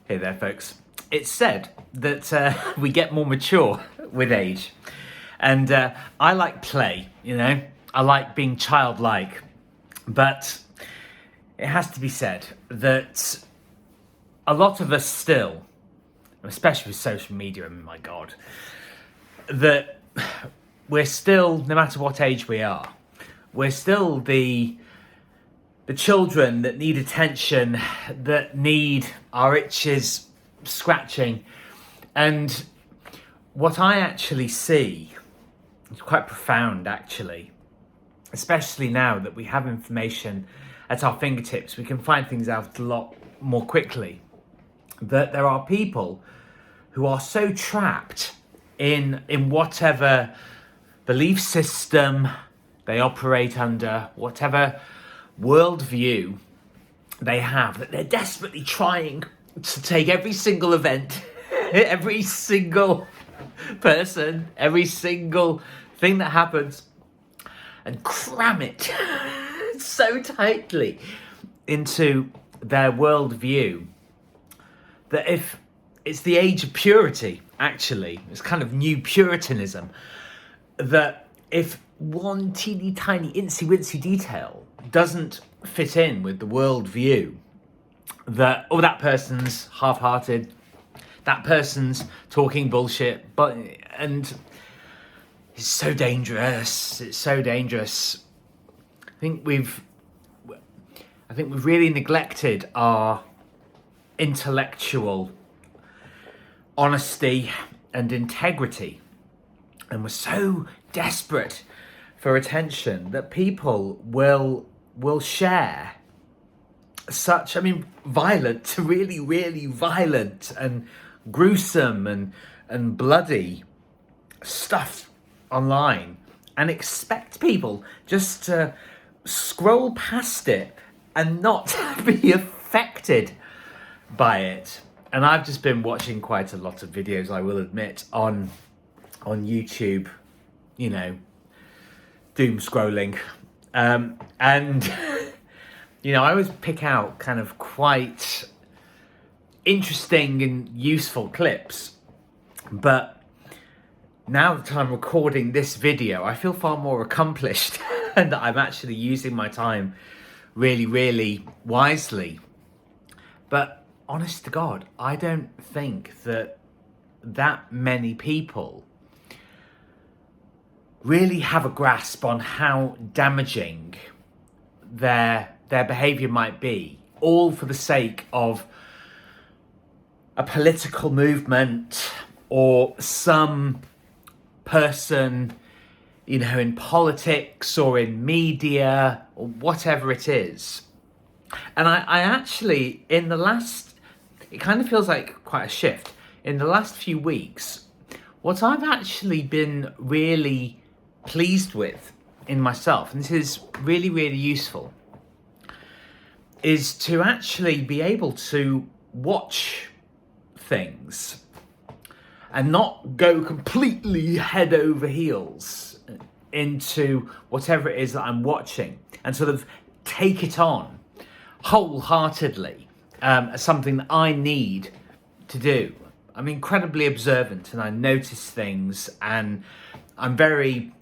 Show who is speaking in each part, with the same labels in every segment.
Speaker 1: Hey there, folks. It's said that we get more mature with age. And I like play, I like being childlike. But it has to be said that a lot of us still, especially with social media, and my God, that we're still, no matter what age we are, we're still the children that need attention, that need our itches scratching. And what I actually see is quite profound, actually, especially now that we have information at our fingertips. We can find things out a lot more quickly. That there are people who are so trapped in whatever belief system they operate under, whatever worldview they have, that they're desperately trying to take every single event, every single person, every single thing that happens, and cram it so tightly into their worldview that if it's the age of purity, actually, it's kind of new Puritanism, that if one teeny tiny incy wincy detail doesn't fit in with the worldview, that that person's half-hearted, that person's talking bullshit, and it's so dangerous. It's so dangerous. I think we've really neglected our intellectual honesty and integrity, and we're so desperate for attention that people will share such, violent, really, really violent and gruesome and bloody stuff online, and expect people just to scroll past it and not be affected by it. And I've just been watching quite a lot of videos, I will admit, on YouTube, doom scrolling, and I always pick out kind of quite interesting and useful clips, but now that I'm recording this video, I feel far more accomplished and that I'm actually using my time really, really wisely. But honest to God, I don't think that many people really have a grasp on how damaging their behaviour might be, all for the sake of a political movement or some person, in politics or in media or whatever it is. And I actually, it kind of feels like quite a shift. In the last few weeks, what I've actually been really pleased with in myself, and this is really, really useful, is to actually be able to watch things and not go completely head over heels into whatever it is that I'm watching, and sort of take it on wholeheartedly as something that I need to do. I'm incredibly observant and I notice things, and I'm very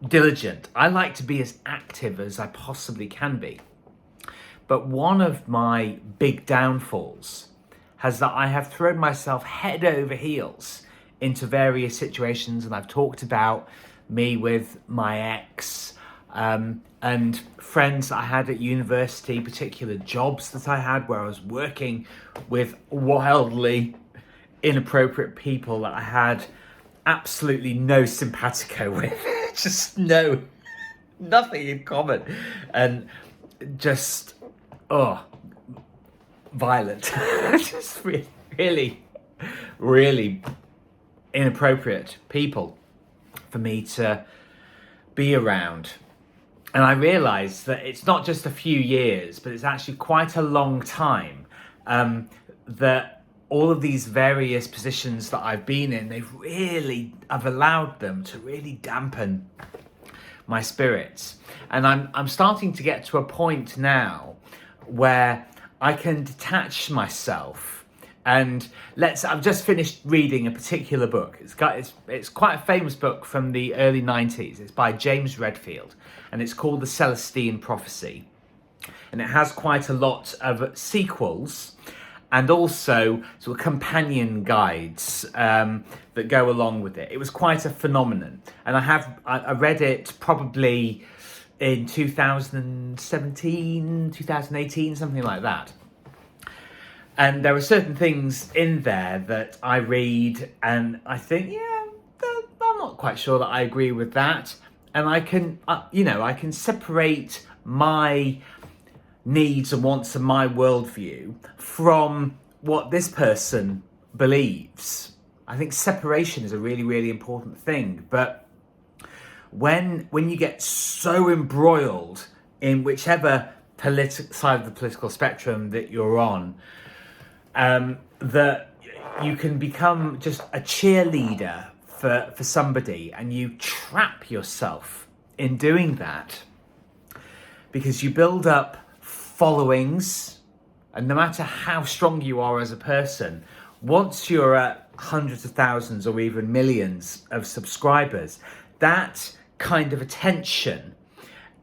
Speaker 1: diligent. I like to be as active as I possibly can be. But one of my big downfalls has that I have thrown myself head over heels into various situations, and I've talked about me with my ex, and friends that I had at university, particular jobs that I had where I was working with wildly inappropriate people that I had absolutely no simpatico with, just nothing in common, and just violent, just really, really inappropriate people for me to be around. And I realised that it's not just a few years, but it's actually quite a long time, that all of these various positions that I've been in, I've allowed them to really dampen my spirits. And I'm starting to get to a point now where I can detach myself And I've just finished reading a particular book. It's quite a famous book from the early 90s. It's by James Redfield, and it's called The Celestine Prophecy. And it has quite a lot of sequels and also sort of companion guides that go along with it. It was quite a phenomenon. And I read it probably in 2017, 2018, something like that. And there are certain things in there that I read and I think, I'm not quite sure that I agree with that. And I can separate my needs and wants and my worldview from what this person believes. I think separation is a really, really important thing. But when you get so embroiled in whichever side of the political spectrum that you're on, that you can become just a cheerleader for somebody, and you trap yourself in doing that because you build up followings, and no matter how strong you are as a person, once you're at hundreds of thousands or even millions of subscribers, that kind of attention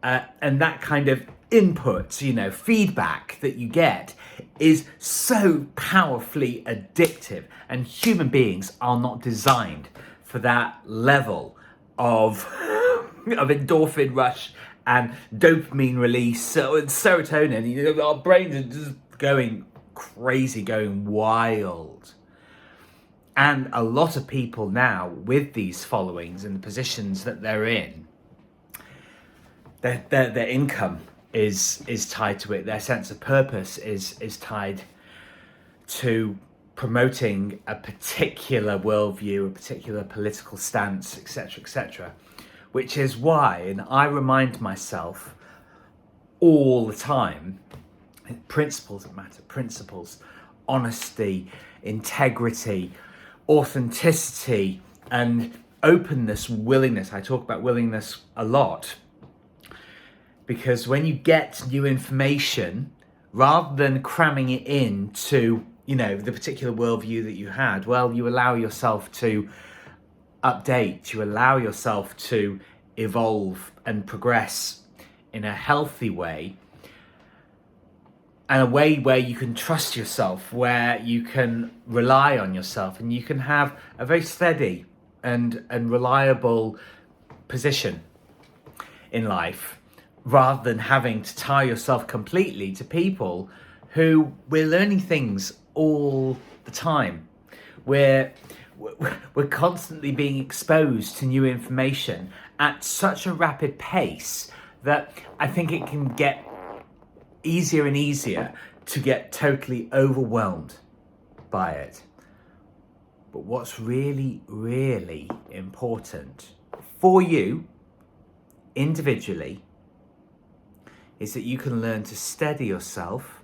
Speaker 1: and that kind of input, feedback that you get is so powerfully addictive, and human beings are not designed for that level of endorphin rush and dopamine release and serotonin. Our brains are just going crazy, going wild. And a lot of people now with these followings and the positions that they're in, their income is tied to it. Their sense of purpose is tied to promoting a particular worldview, a particular political stance, etc., which is why, and I remind myself all the time, principles that matter, principles, honesty, integrity, authenticity, and openness, willingness. I talk about willingness a lot, because when you get new information, rather than cramming it into, the particular worldview that you had, you allow yourself to update, you allow yourself to evolve and progress in a healthy way, and a way where you can trust yourself, where you can rely on yourself, and you can have a very steady and reliable position in life, rather than having to tie yourself completely to people who we're learning things all the time. We're constantly being exposed to new information at such a rapid pace that I think it can get easier and easier to get totally overwhelmed by it. But what's really, really important for you individually is that you can learn to steady yourself,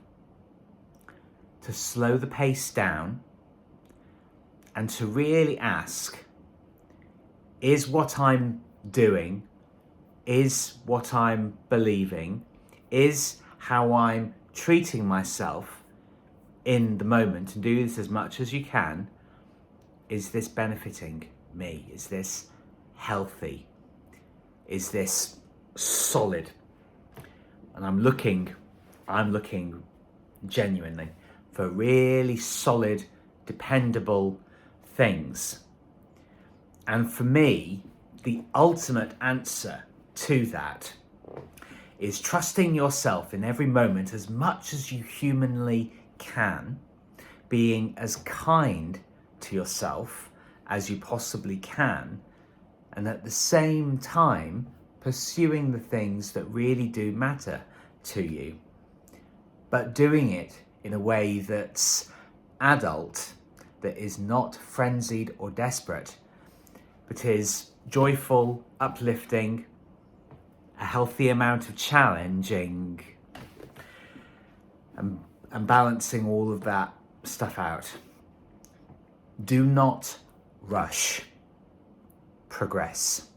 Speaker 1: to slow the pace down, and to really ask, is what I'm doing, is what I'm believing, is how I'm treating myself in the moment, and do this as much as you can, is this benefiting me? Is this healthy? Is this solid? And I'm looking genuinely for really solid, dependable things. And for me, the ultimate answer to that is trusting yourself in every moment as much as you humanly can, being as kind to yourself as you possibly can, and at the same time pursuing the things that really do matter to you, but doing it in a way that's adult, that is not frenzied or desperate, but is joyful, uplifting, a healthy amount of challenging, and balancing all of that stuff out. Do not rush. Progress.